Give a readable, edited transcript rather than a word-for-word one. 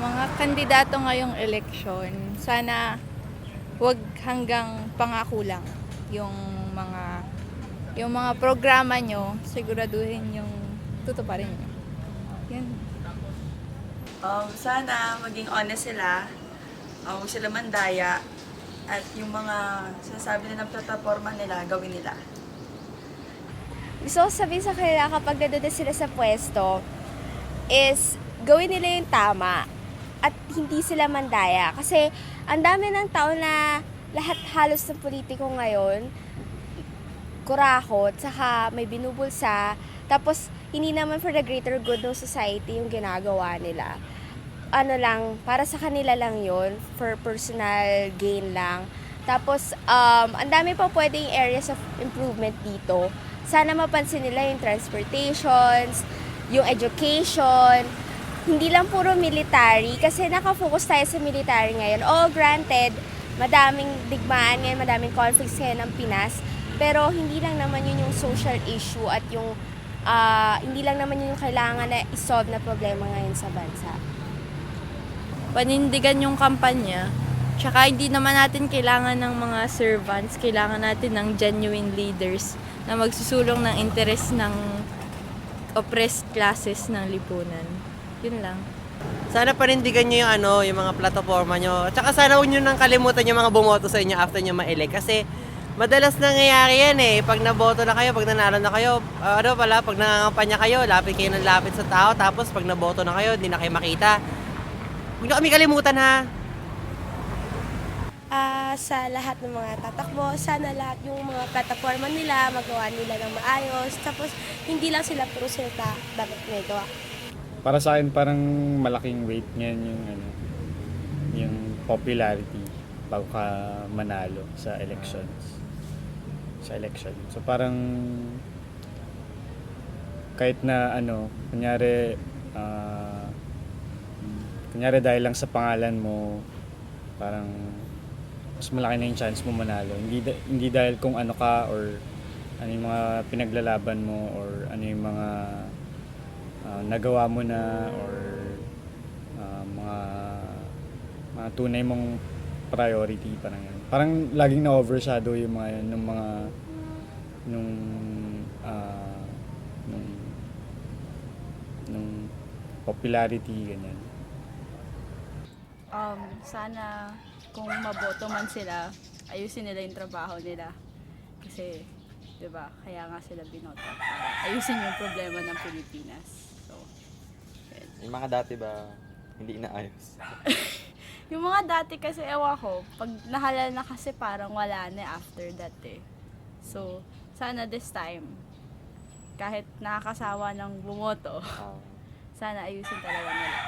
Mga kandidato ngayong eleksyon, sana wag hanggang pangako lang yung mga yung mga programa nyo, siguraduhin yung tutuparin nyo. Yan. Sana maging honest sila, huwag sila mandaya, at yung mga sinasabi nila ng plataforma nila, gawin nila. Gusto ko sabihin sa kanila kapag nandun na sila sa pwesto is gawin nila yung tama at hindi sila mandaya. Kasi ang dami ng tao na lahat halos ng politiko ngayon, kurakot, saka may binubulsa, tapos hindi naman for the greater good ng society yung ginagawa nila. Ano lang, para sa kanila lang yon for personal gain lang. Tapos, ang dami pa pwedeng areas of improvement dito. Sana mapansin nila yung transportations, yung education, hindi lang puro military, kasi nakafocus tayo sa military ngayon. Oh, granted, madaming digmaan ngayon, madaming conflicts ngayon ng Pinas, pero hindi lang naman yun yung social issue at yung hindi lang naman yun yung kailangan na isolve na problema ngayon sa bansa. Panindigan yung kampanya. Tsaka hindi naman natin kailangan ng mga servants, kailangan natin ng genuine leaders na magsusulong ng interes ng oppressed classes ng lipunan. Yun lang. Sana panindigan nyo yung mga plataforma nyo. At saka sana huwag nyo nang kalimutan yung mga bumoto sa inyo after nyo ma-elect. Kasi madalas nangyayari yan eh. Pag naboto na kayo, pag nanalo na kayo, pag nangangampanya kayo, lapit kayo ng lapit sa tao. Tapos pag naboto na kayo, hindi na kayo makita. Huwag nyo kami kalimutan ha. Sa lahat ng mga tatakbo, sana lahat yung mga plataforma nila, magawa nila ng maayos. Tapos, hindi lang sila puro salita, dapat may gawa. Para sa akin parang malaking weight ngayon yung popularity bago ka manalo sa elections. Sa election. So parang kahit na kunyari dahil lang sa pangalan mo, parang mas malaki na yung chance mo manalo. Hindi dahil kung ano ka or ano yung mga pinaglalaban mo or ano yung mga nagawa mo na or mga tunay mong priority, parang yan. Parang laging na-overshadow yung mga yan nung popularity, ganyan. Sana kung maboto man sila, ayusin nila yung trabaho nila. Kasi, di ba, kaya nga sila binoto para ayusin yung problema ng Pilipinas. So, yun. Yung mga dati ba, hindi inaayos? Yung mga dati kasi, ewan ko, pag nahalal na kasi parang wala na after that eh. So, sana this time, kahit nakakasawa ng bumoto, sana ayusin talaga nila.